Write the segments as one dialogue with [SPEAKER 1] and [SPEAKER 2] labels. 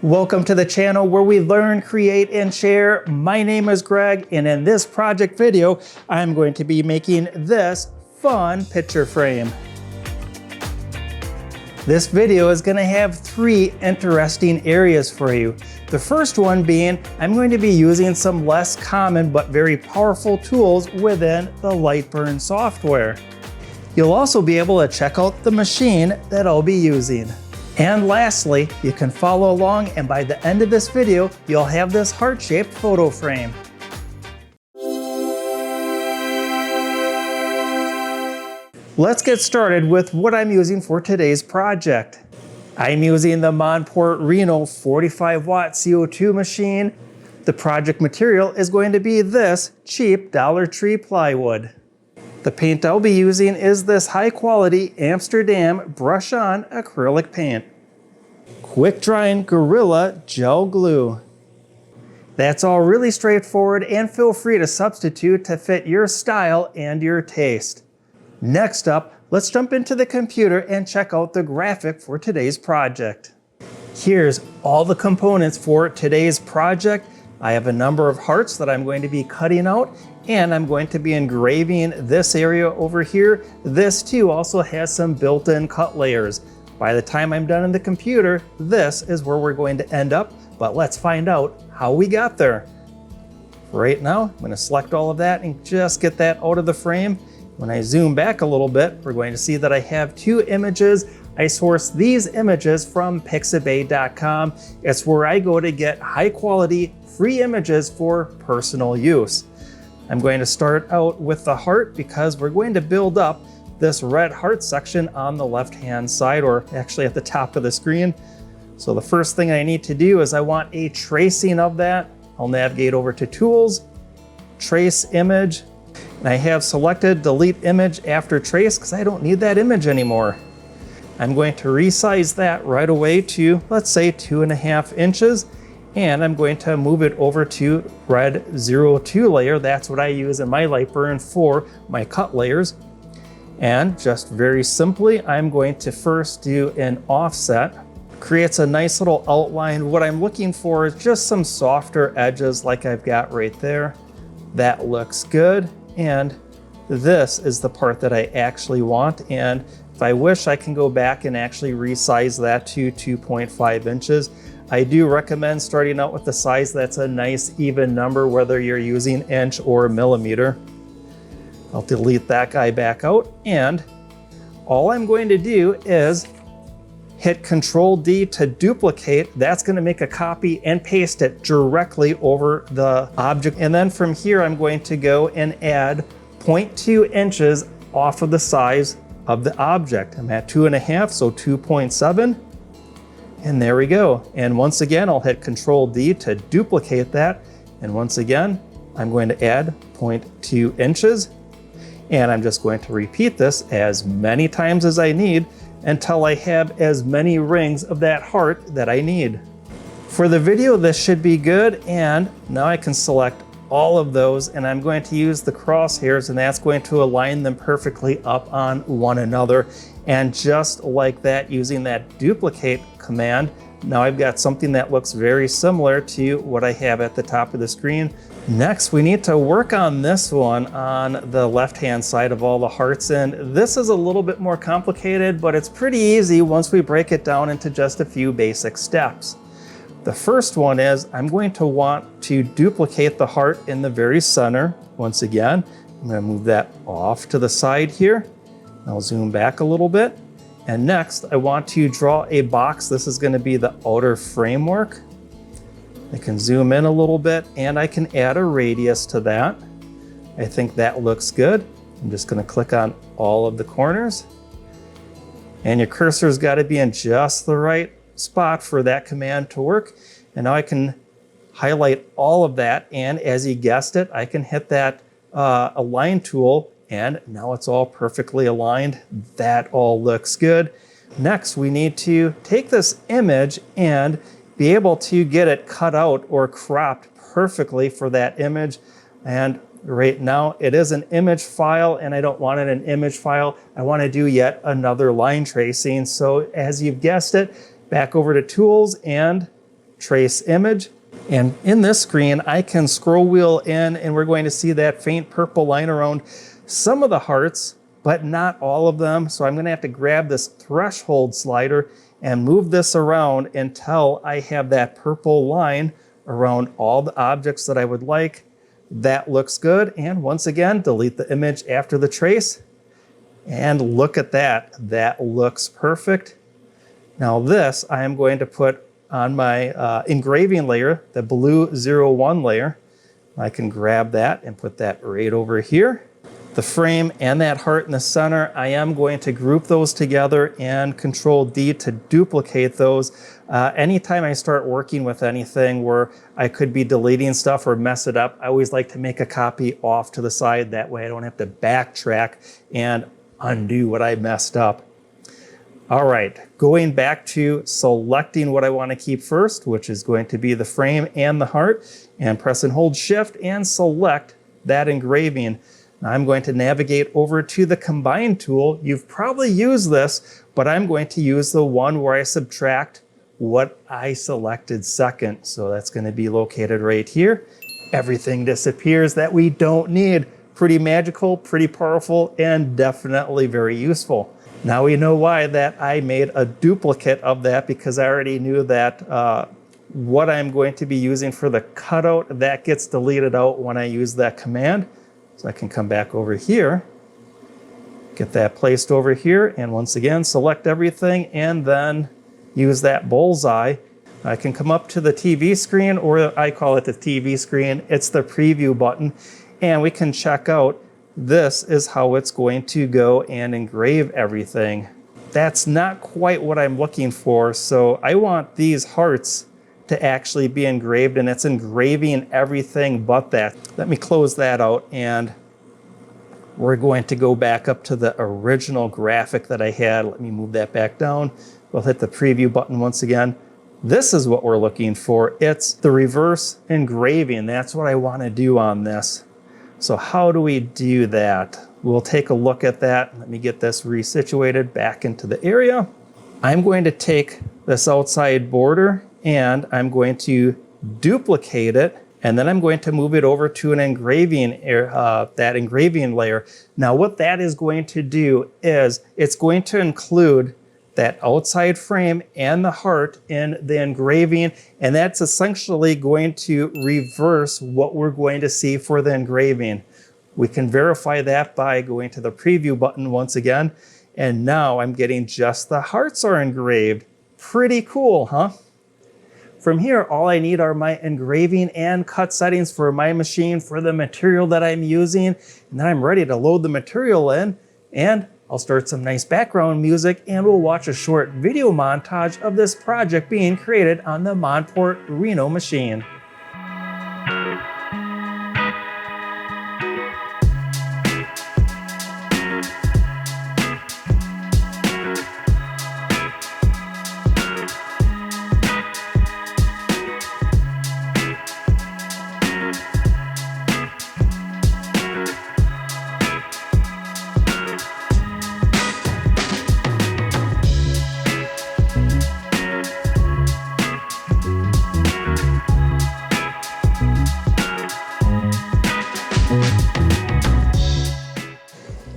[SPEAKER 1] Welcome to the channel where we learn, create, and share. My name is Greg, and in this project video, I'm going to be making this fun picture frame. This video is going to have three interesting areas for you. The first one being, I'm going to be using some less common but very powerful tools within the Lightburn software. You'll also be able to check out the machine that I'll be using. And lastly, you can follow along, and by the end of this video, you'll have this heart-shaped photo frame. Let's get started with what I'm using for today's project. I'm using the Monport Reno 45-watt CO2 machine. The project material is going to be this cheap Dollar Tree plywood. The paint I'll be using is this high-quality Amsterdam brush-on acrylic paint. Quick-drying Gorilla gel glue. That's all really straightforward, and feel free to substitute to fit your style and your taste. Next up, let's jump into the computer and check out the graphic for today's project. Here's all the components for today's project. I have a number of hearts that I'm going to be cutting out, and I'm going to be engraving this area over here. This too also has some built-in cut layers. By the time I'm done in the computer, this is where we're going to end up, but let's find out how we got there. Right now, I'm going to select all of that and just get that out of the frame. When I zoom back a little bit, we're going to see that I have two images. I sourced these images from pixabay.com. It's where I go to get high quality, free images for personal use. I'm going to start out with the heart because we're going to build up this red heart section on the left-hand side, or actually at the top of the screen. So the first thing I need to do is I want a tracing of that. I'll navigate over to Tools, Trace Image, and I have selected Delete Image after Trace because I don't need that image anymore. I'm going to resize that right away to, let's say, 2.5 inches. And I'm going to move it over to Red 02 layer. That's what I use in my Lightburn for my cut layers. And just very simply, I'm going to first do an offset. Creates a nice little outline. What I'm looking for is just some softer edges like I've got right there. That looks good. And this is the part that I actually want. And if I wish, I can go back and actually resize that to 2.5 inches. I do recommend starting out with a size that's a nice even number, whether you're using inch or millimeter. I'll delete that guy back out, and all I'm going to do is hit Control D to duplicate. That's going to make a copy and paste it directly over the object. And then from here, I'm going to go and add 0.2 inches off of the size of the object. I'm at 2.5, so 2.7. And there we go. And once again, I'll hit Control D to duplicate that. And once again, I'm going to add 0.2 inches. And I'm just going to repeat this as many times as I need until I have as many rings of that heart that I need. For the video, this should be good. And now I can select all of those, and I'm going to use the crosshairs, and that's going to align them perfectly up on one another. And just like that, using that duplicate command, now I've got something that looks very similar to what I have at the top of the screen. Next, we need to work on this one on the left-hand side of all the hearts. And this is a little bit more complicated, but it's pretty easy once we break it down into just a few basic steps. The first one is I'm going to want to duplicate the heart in the very center. Once again, I'm going to move that off to the side here. I'll zoom back a little bit. And next, I want to draw a box. This is going to be the outer framework. I can zoom in a little bit, and I can add a radius to that. I think that looks good. I'm just going to click on all of the corners. And your cursor's got to be in just the right spot for that command to work. And now I can highlight all of that, and as you guessed it, I can hit that align tool, and now it's all perfectly aligned. That all looks good. Next, we need to take this image and be able to get it cut out or cropped perfectly for that image. And right now it is an image file, and I don't want it an image file. I want to do yet another line tracing. So as you've guessed it, back over to Tools and trace image. And in this screen, I can scroll wheel in and we're going to see that faint purple line around some of the hearts, but not all of them. So I'm going to have to grab this threshold slider and move this around until I have that purple line around all the objects that I would like. That looks good. And once again, delete the image after the trace. And look at that. That looks perfect. Now this, I am going to put on my engraving layer, the blue 01 layer. I can grab that and put that right over here. The frame and that heart in the center, I am going to group those together and Control D to duplicate those. Anytime I start working with anything where I could be deleting stuff or mess it up, I always like to make a copy off to the side. That way I don't have to backtrack and undo what I messed up. All right, going back to selecting what I want to keep first, which is going to be the frame and the heart, and press and hold Shift and select that engraving. Now I'm going to navigate over to the Combine tool. You've probably used this, but I'm going to use the one where I subtract what I selected second. So that's going to be located right here. Everything disappears that we don't need. Pretty magical, pretty powerful, and definitely very useful. Now we know why that I made a duplicate of that, because I already knew that what I'm going to be using for the cutout, that gets deleted out when I use that command. So I can come back over here, get that placed over here, and once again, select everything and then use that bullseye. I can come up to the TV screen, or I call it the TV screen. It's the preview button, and we can check out this is how it's going to go and engrave everything. That's not quite what I'm looking for. So I want these hearts to actually be engraved, and it's engraving everything but that. Let me close that out, and we're going to go back up to the original graphic that I had. Let me move that back down. We'll hit the preview button once again. This is what we're looking for. It's the reverse engraving. That's what I want to do on this. So how do we do that? We'll take a look at that. Let me get this resituated back into the area. I'm going to take this outside border and I'm going to duplicate it, and then I'm going to move it over to an engraving, that engraving layer. Now what that is going to do is it's going to include that outside frame and the heart in the engraving, and that's essentially going to reverse what we're going to see for the engraving. We can verify that by going to the preview button once again, and now I'm getting just the hearts are engraved. Pretty cool, huh? From here, all I need are my engraving and cut settings for my machine for the material that I'm using, and then I'm ready to load the material in, and I'll start some nice background music and we'll watch a short video montage of this project being created on the Monport Reno machine.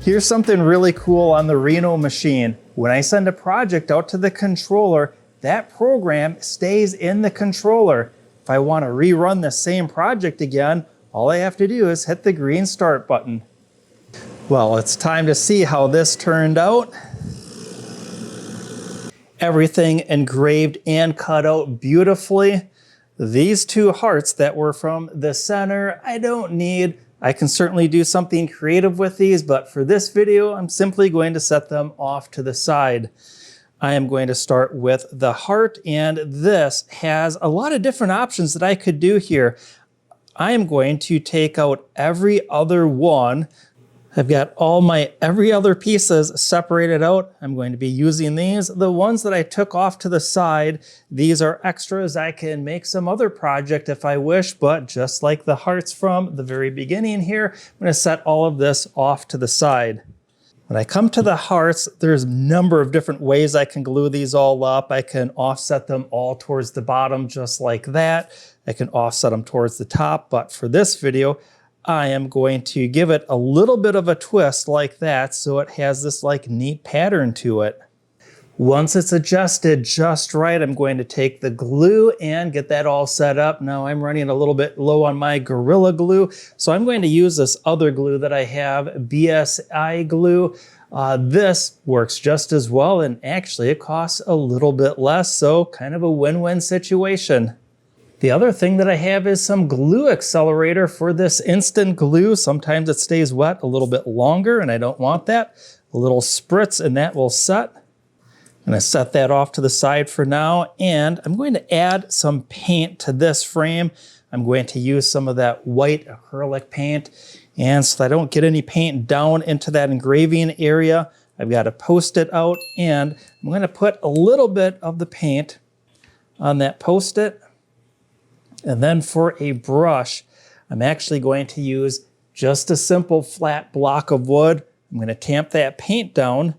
[SPEAKER 1] Here's something really cool on the Reno machine. When I send a project out to the controller, that program stays in the controller. If I want to rerun the same project again, all I have to do is hit the green start button. Well, it's time to see how this turned out. Everything engraved and cut out beautifully. These two hearts that were from the center, I don't need. I can certainly do something creative with these, but for this video, I'm simply going to set them off to the side. I am going to start with the heart, and this has a lot of different options that I could do here. I am going to take out every other one. I've got all my every other pieces separated out. I'm going to be using these. The ones that I took off to the side, these are extras. I can make some other project if I wish, but just like the hearts from the very beginning here, I'm going to set all of this off to the side. When I come to the hearts, there's a number of different ways I can glue these all up. I can offset them all towards the bottom just like that. I can offset them towards the top, but for this video, I am going to give it a little bit of a twist like that so it has this like neat pattern to it. Once it's adjusted just right, I'm going to take the glue and get that all set up. Now I'm running a little bit low on my Gorilla Glue, so I'm going to use this other glue that I have, BSI glue. This works just as well, and actually it costs a little bit less, so kind of a win-win situation. The other thing that I have is some glue accelerator for this instant glue. Sometimes it stays wet a little bit longer, and I don't want that. A little spritz and that will set. I'm going to set that off to the side for now, and I'm going to add some paint to this frame. I'm going to use some of that white acrylic paint, and so that I don't get any paint down into that engraving area, I've got to post-it out, and I'm going to put a little bit of the paint on that post-it. And then for a brush, I'm actually going to use just a simple flat block of wood. I'm going to tamp that paint down.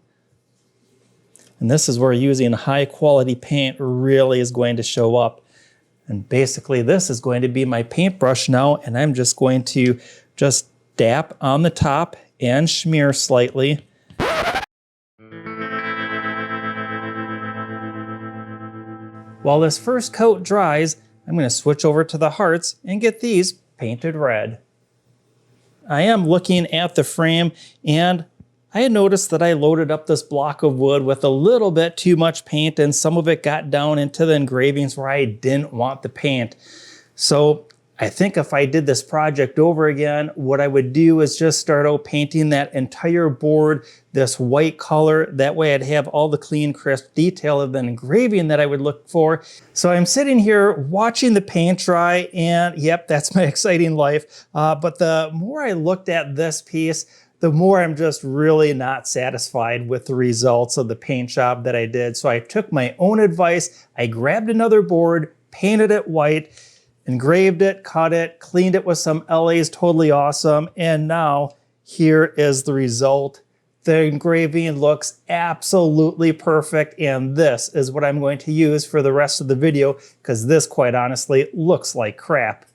[SPEAKER 1] And this is where using high quality paint really is going to show up. And basically this is going to be my paintbrush now, and I'm just going to just dap on the top and smear slightly. While this first coat dries, I'm going to switch over to the hearts and get these painted red. I am looking at the frame, and I had noticed that I loaded up this block of wood with a little bit too much paint, and some of it got down into the engravings where I didn't want the paint. So I think if I did this project over again, what I would do is just start out painting that entire board this white color. That way I'd have all the clean, crisp detail of the engraving that I would look for. So I'm sitting here watching the paint dry, and yep, that's my exciting life. But the more I looked at this piece, the more I'm just really not satisfied with the results of the paint job that I did. So I took my own advice. I grabbed another board, painted it white, engraved it, cut it, cleaned it with some LAs, totally awesome. And now here is the result. The engraving looks absolutely perfect, and this is what I'm going to use for the rest of the video, because this, quite honestly, looks like crap.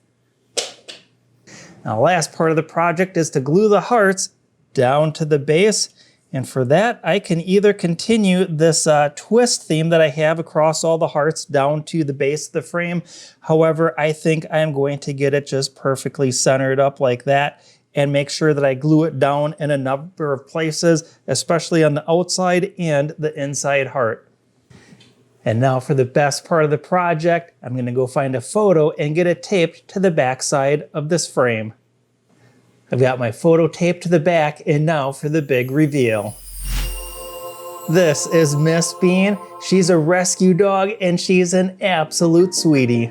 [SPEAKER 1] Now, the last part of the project is to glue the hearts down to the base. And for that, I can either continue this twist theme that I have across all the hearts down to the base of the frame. However, I think I'm going to get it just perfectly centered up like that and make sure that I glue it down in a number of places, especially on the outside and the inside heart. And now for the best part of the project, I'm going to go find a photo and get it taped to the back side of this frame. I've got my photo taped to the back, and now for the big reveal. This is Miss Bean. She's a rescue dog, and she's an absolute sweetie.